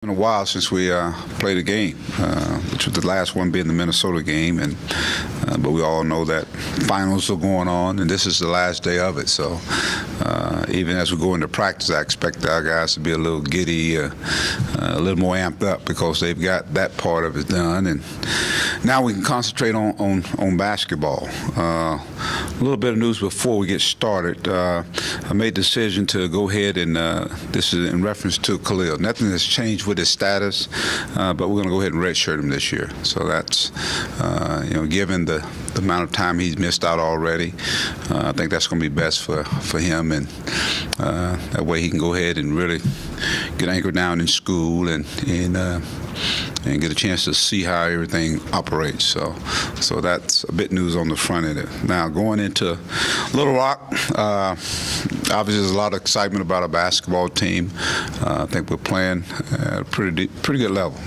It's been a while since we played a game, which was the last one being the Minnesota game, and but we all know that finals are going on, and this is the last day of it. So even as we go into practice, I expect our guys to be a little giddy, a little more amped up because they've got that part of it done, and now we can concentrate on basketball. A little bit of news before we get started. I made the decision to go ahead and this is in reference to Khalil. Nothing has changed with his status, but we're going to go ahead and redshirt him this year. So that's, given the amount of time he's missed out already, I think that's going to be best for him, and that way he can go ahead and really get anchored down in school and get a chance to see how everything operates. So that's a bit news on the front end of it. Now, going into Little Rock, obviously there's a lot of excitement about our basketball team. I think we're playing at a pretty good level.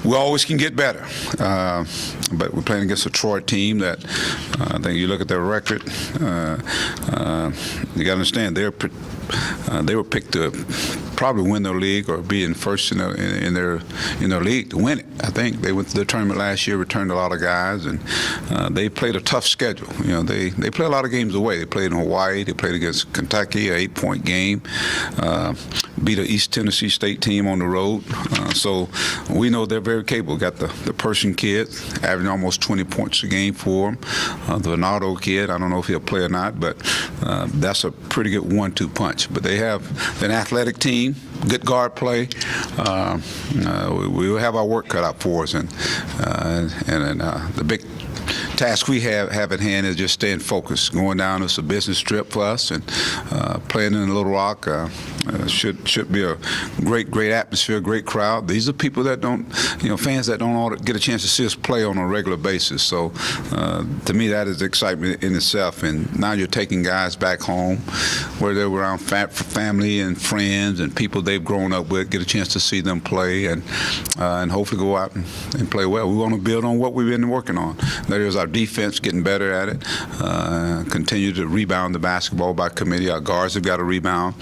We always can get better, but we're playing against a Troy team that I think you look at their record, you got to understand they were picked to probably win their league or be in first in their league to win it. I think they went to the tournament last year, returned a lot of guys, and they played a tough schedule. They play a lot of games away. They played in Hawaii. They played against Kentucky, an 8-point game. Beat an East Tennessee State team on the road. So we know they're very capable. Got the Persian kid averaging almost 20 points a game for them. The Bernardo kid, I don't know if he'll play or not, but that's a pretty good 1-2 punch. But they have an athletic team, good guard play. We will have our work cut out for us, and the big task we have at hand is just staying focused. Going down, it's a business trip for us, and playing in Little Rock should be a great atmosphere, great crowd. These are people that don't, fans that don't get a chance to see us play on a regular basis. So to me, that is excitement in itself. And now you're taking guys back home where they're around family and friends and people they've grown up with, get a chance to see them play, and hopefully go out and play well. We want to build on what we've been working on. That is our defense, getting better at it, continue to rebound the basketball by committee. Our guards have got to rebound,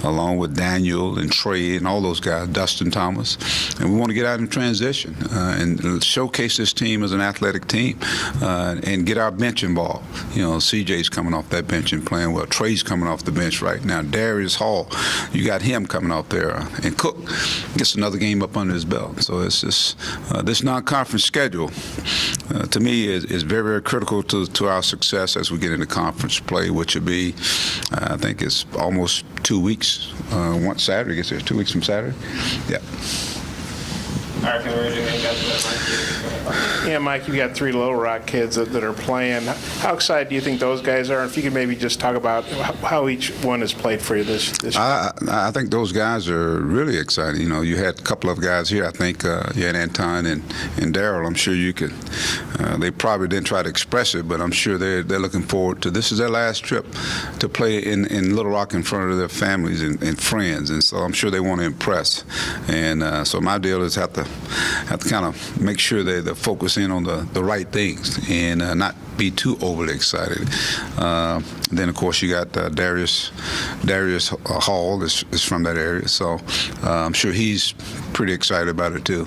along with Daniel and Trey and all those guys, Dustin Thomas. And we want to get out in transition and showcase this team as an athletic team and get our bench involved. CJ's coming off that bench and playing well. Trey's coming off the bench right now. Darius Hall, you got him coming off there. And Cook gets another game up under his belt. So it's just this non-conference schedule, to me, is very, very critical to our success as we get into conference play, which would be, I think it's almost 2 weeks. Once Saturday gets there, 2 weeks from Saturday. Yeah. All right, can we ready to hang up Mike? Yeah, Mike, you've got 3 Little Rock kids that are playing. How excited do you think those guys are? If you could maybe just talk about how each one has played for you this year. I think those guys are really excited. You had a couple of guys here. I think you had Anton and Daryl. I'm sure you could. They probably didn't try to express it, but I'm sure they're looking forward to this. Is their last trip to play in Little Rock in front of their families and friends, and so I'm sure they want to impress. And so my deal is have to kind of make sure they're focusing on the right things and not be too overly excited. Then of course you got Darius Hall is from that area, so I'm sure he's pretty excited about it too.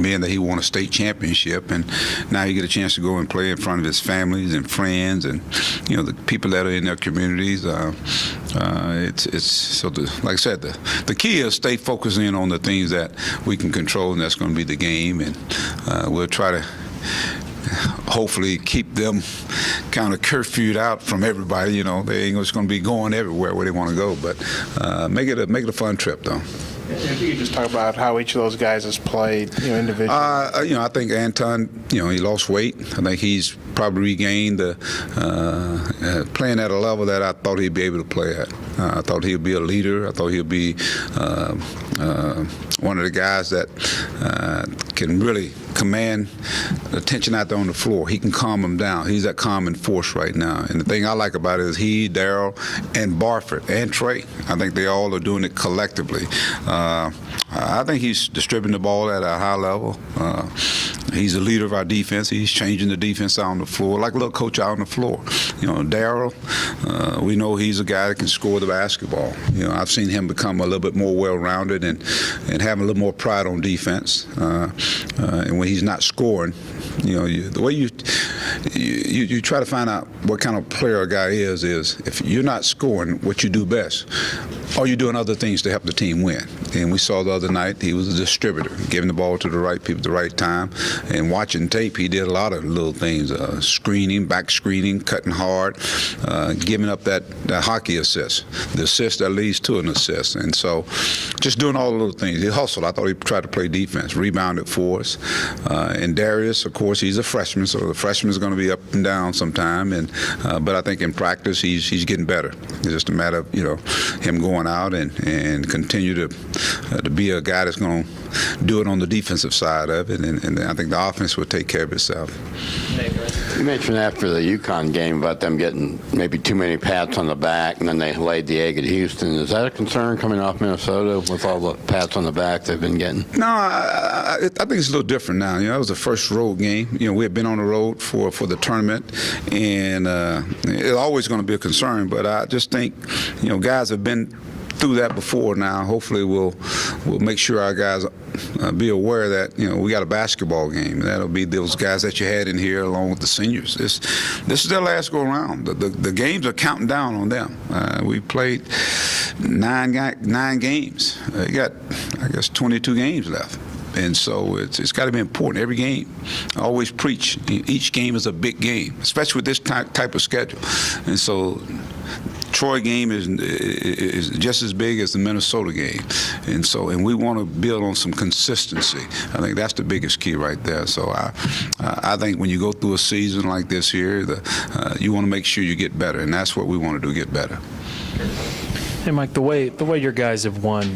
Being that he won a state championship, and now you get a chance to go and play in front of his families and friends and the people that are in their communities. It's so like I said, the key is stay focusing on the things that we can control, and that's going to be the game, and we'll try to hopefully keep them kind of curfewed out from everybody. They ain't just going to be going everywhere where they want to go, but make it a fun trip though. If you could just talk about how each of those guys has played, individually. I think Anton, he lost weight. I think he's probably regained playing at a level that I thought he'd be able to play at. I thought he'd be a leader. I thought he'd be one of the guys that can really command attention out there on the floor. He can calm them down. He's that calming force right now. And the thing I like about it is he, Daryl, and Barford, and Trey, I think they all are doing it collectively. I think he's distributing the ball at a high level. He's the leader of our defense. He's changing the defense out on the floor, like a little coach out on the floor. Darryl, we know he's a guy that can score the basketball. I've seen him become a little bit more well-rounded and having a little more pride on defense. And when he's not scoring, the way you try to find out what kind of player a guy is if you're not scoring what you do best, or you're doing other things to help the team win. And we saw the other night he was a distributor, giving the ball to the right people at the right time. And watching tape, he did a lot of little things, screening, back screening, cutting hard, giving up that hockey assist, the assist that leads to an assist. And so just doing all the little things. He hustled. I thought he tried to play defense, rebounded for us. And Darius, of course, he's a freshman, so the freshman is going to be up and down sometime. But I think in practice, he's getting better. It's just a matter of, him going out and continue to be a guy that's going to do it on the defensive side of it, and I think the offense will take care of itself. You mentioned after the UConn game about them getting maybe too many pats on the back, and then they laid the egg at Houston. Is that a concern coming off Minnesota with all the pats on the back they've been getting? No, I think it's a little different now. It was the first road game. We had been on the road for the tournament, and it's always going to be a concern. But I just think, guys have been through that before now. Hopefully we'll make sure our guys be aware that we got a basketball game. That'll be those guys that you had in here along with the seniors. This is their last go around. The games are counting down on them. We played nine games. You got, I guess, 22 games left. And so it's got to be important. Every game, I always preach, each game is a big game, especially with this type of schedule. And so Troy game is just as big as the Minnesota game, and we want to build on some consistency. I think that's the biggest key right there. So I think when you go through a season like this here, you want to make sure you get better, and that's what we want to do, get better. Hey, Mike, the way your guys have won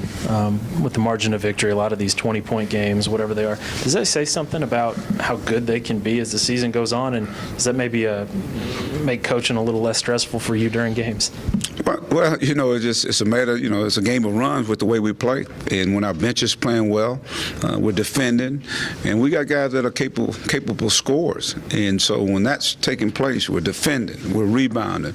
with the margin of victory, a lot of these 20-point games, whatever they are, does that say something about how good they can be as the season goes on? And does that maybe make coaching a little less stressful for you during games? Well, it's a matter, it's a game of runs with the way we play. And when our bench is playing well, we're defending, and we got guys that are capable scorers. And so when that's taking place, we're defending, we're rebounding.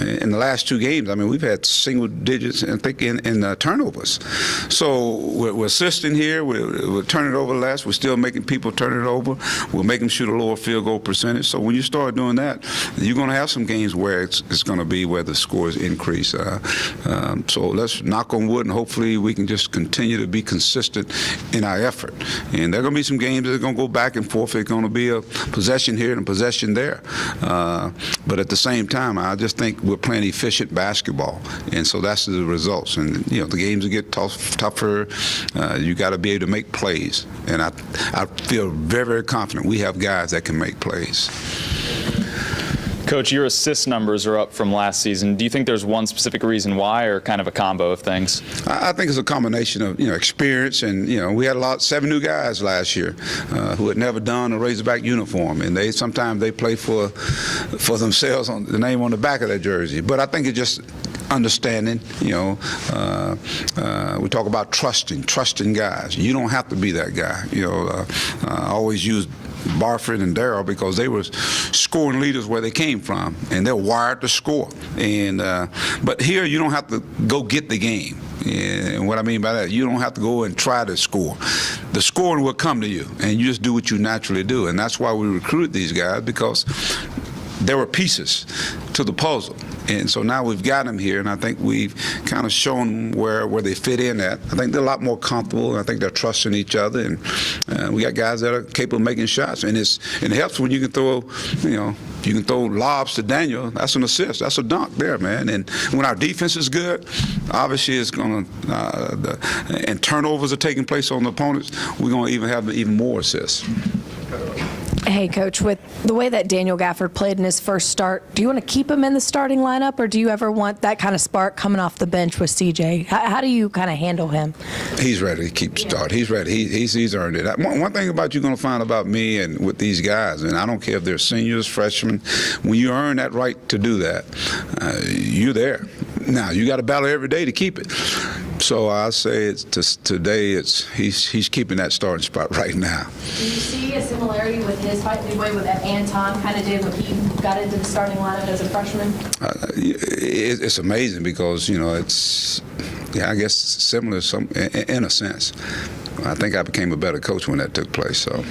In the last two games, we've had single digits, I think, in turnovers. So we're assisting here. We're turning it over less. We're still making people turn it over. We're making them shoot a lower field goal percentage. So when you start doing that, you're going to have some games where it's going to be where the scores increase. So let's knock on wood, and hopefully we can just continue to be consistent in our effort. And there are going to be some games that are going to go back and forth. It's going to be a possession here and a possession there. But at the same time, I just think we're playing efficient basketball, and so that's the results. And the games will get tougher. You got to be able to make plays, and I feel very, very confident we have guys that can make plays. Coach, your assist numbers are up from last season. Do you think there's one specific reason why, or kind of a combo of things? I think it's a combination of experience, and we had 7 new guys last year who had never done a Razorback uniform, and sometimes they play for themselves on the name on the back of their jersey. But I think it's just understanding. We talk about trusting guys. You don't have to be that guy. I always use Barford and Darryl because they were scoring leaders where they came from, and they're wired to score. And but here you don't have to go get the game. And what I mean by that, you don't have to go and try to score. The scoring will come to you, and you just do what you naturally do. And that's why we recruited these guys, because there were pieces to the puzzle. And so now we've got them here, and I think we've kind of shown where they fit in at. I think they're a lot more comfortable, and I think they're trusting each other, and we got guys that are capable of making shots. And it helps when you can throw, you can throw lobs to Daniel. That's an assist. That's a dunk there, man. And when our defense is good, obviously it's going to, and turnovers are taking place on the opponents, we're going to even have even more assists. Hey, Coach, with the way that Daniel Gafford played in his first start, do you want to keep him in the starting lineup, or do you ever want that kind of spark coming off the bench with CJ? How do you kind of handle him? He's ready to keep starting. He's ready. He's earned it. One thing about you're going to find about me and with these guys, and I don't care if they're seniors, freshmen, when you earn that right to do that, you're there. Now, you got to battle every day to keep it. So I say today he's keeping that starting spot right now. Do you see a similarity with his height leeway with that Anton kind of did when he got into the starting lineup as a freshman? It's amazing because it's I guess similar in a sense. I think I became a better coach when that took place. So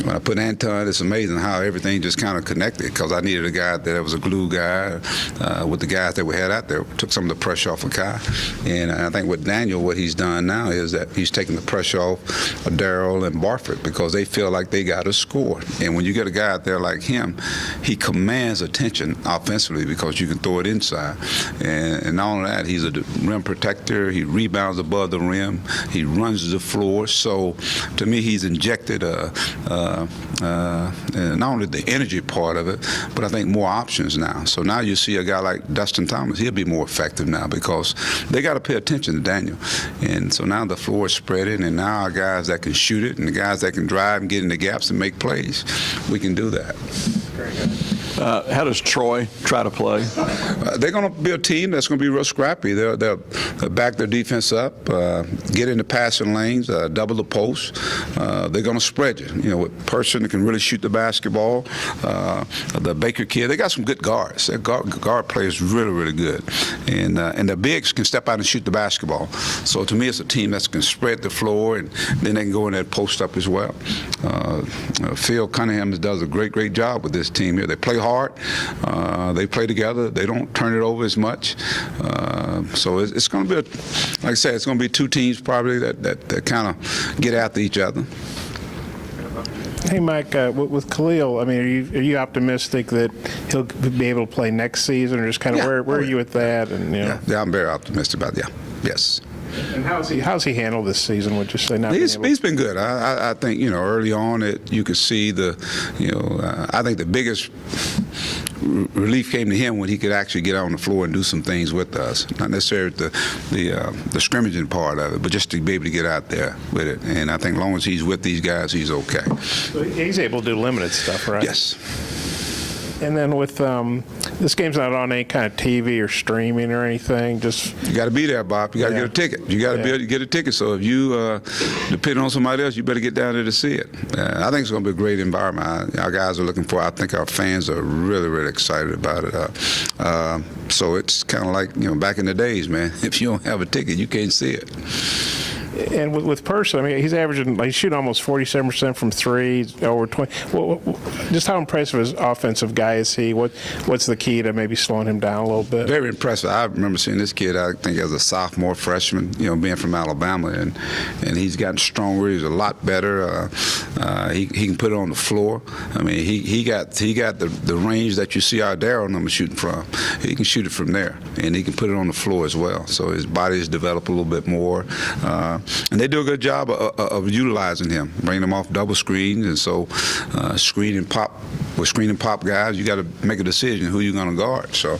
when I put Anton, it's amazing how everything just kind of connected because I needed a guy that was a glue guy with the guys that we had out there. Took some of the pressure off of Kai. And I think with Daniel, what he's done now is that he's taking the pressure off of Darryl and Barford because they feel like they got to score. And when you get a guy out there like him, he commands attention offensively because you can throw it inside. And not only that, he's a rim protector. He rebounds above the rim. He runs the floor. So to me, he's injected not only the energy part of it, but I think more options now. So now you see a guy like Dustin Thomas, he'll be more effective now because they got to pay attention to Daniel. And so now the floor is spreading, and now our guys that can shoot it and the guys that can drive and get in the gaps and make plays, we can do that. Very good. How does Troy try to play? They're going to be a team that's going to be real scrappy. They'll back their defense up, get in the passing lanes, double the post. They're going to spread you. With Person that can really shoot the basketball. The Baker kid, they got some good guards. Their guard play is really, really good. And the bigs can step out and shoot the basketball. So to me, it's a team that's going to spread the floor, and then they can go in there and post up as well. Phil Cunningham does a great job with this team here. They play hard. They play together. They don't turn it over as much. So it's going to be, like I said, it's going to be two teams probably that kind of get after each other. Hey, Mike, with Khalil, I mean, are you optimistic that he'll be able to play next season, or just kind of where are you with that? And Yeah, I'm very optimistic about that. Yes. And how's he handled this season? Would you say? He's been good. I think early on you could see I think the biggest relief came to him when he could actually get on the floor and do some things with us. Not necessarily the scrimmaging part of it, but just to be able to get out there with it. And I think as long as he's with these guys, he's okay. So he's able to do limited stuff, right? Yes. And then with this game's not on any kind of TV or streaming or anything. Just you got to be there, Bob. You got to get a ticket. You got to be able to get a ticket. So if you depend on somebody else, you better get down there to see it. I think it's going to be a great environment. Our guys are looking for. I think our fans are really excited about it. So it's kind of like back in the days, man. If you don't have a ticket, you can't see it. And with Person, I mean, he's averaging, he's shooting almost 47% from three, over 20. Just how impressive his offensive guy is he? What's the key to maybe slowing him down a little bit? Very impressive. I remember seeing this kid, I think as a sophomore, freshman, being from Alabama, and he's gotten stronger. He's a lot better. He can put it on the floor. I mean, he got the range that you see our Darryl number shooting from. He can shoot it from there, and he can put it on the floor as well. So his body has developed a little bit more. And they do a good job of utilizing him, bringing him off double screens, and so screening pop guys, you got to make a decision who you're going to guard. So,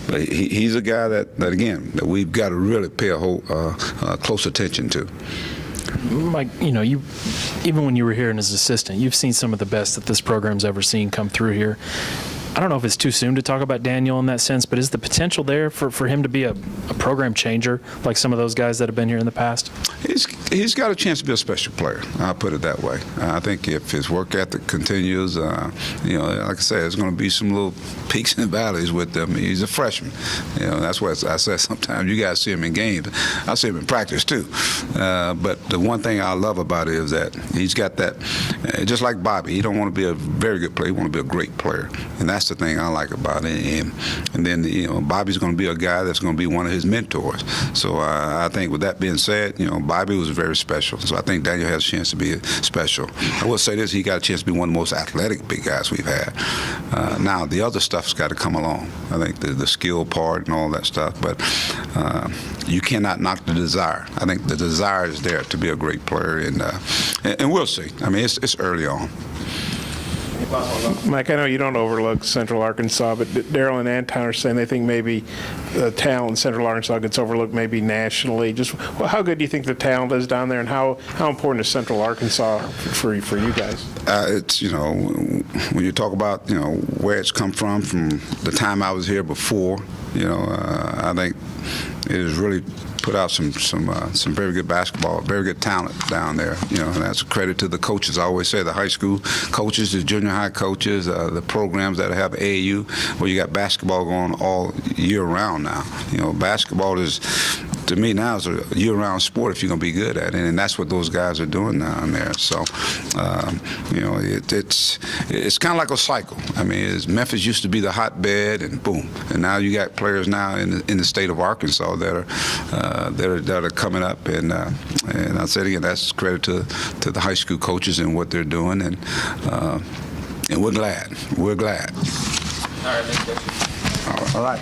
but he's a guy that we've got to really pay a whole close attention to. Mike, you even when you were here as assistant, you've seen some of the best that this program's ever seen come through here. I don't know if it's too soon to talk about Daniel in that sense, but is the potential there for him to be a program changer like some of those guys that have been here in the past? He's got a chance to be a special player. I'll put it that way. I think if his work ethic continues, like I said, there's going to be some little peaks and valleys with him. He's a freshman. That's what I said sometimes. You guys see him in games. I see him in practice too. But the one thing I love about it is that he's got that, just like Bobby, he don't want to be a very good player. He want to be a great player. And that's the thing I like about it. And then, Bobby's going to be a guy that's going to be one of his mentors. So I think with that being said, Bobby was very special. So I think Daniel has a chance to be special. I will say this, he got a chance to be one of the most athletic big guys we've had. Now, the other stuff's got to come along. I think the skill part and all that stuff. But you cannot knock the desire. I think the desire is there to be a great player. And we'll see. I mean, it's early on. Mike, I know you don't overlook Central Arkansas, but Darryl and Anton are saying they think maybe the talent in Central Arkansas gets overlooked maybe nationally. Just how good do you think the talent is down there, and how important is Central Arkansas for you guys? It's, when you talk about, where it's come from the time I was here before, I think it has really put out some very good basketball, very good talent down there. You know, and that's a credit to the coaches. I always say the high school coaches, the junior high coaches, the programs that have AAU, where you got basketball going all year round now. You know, basketball is, to me now, is a year-round sport if you're going to be good at it, and that's what those guys are doing down there. So, you know, it's kind of like a cycle. I mean, Memphis used to be the hotbed, and boom, and now you got players now in the state of Arkansas that are coming up, and I said again, that's credit to the high school coaches and what they're doing, and we're glad. We're glad. All right, next question. All right.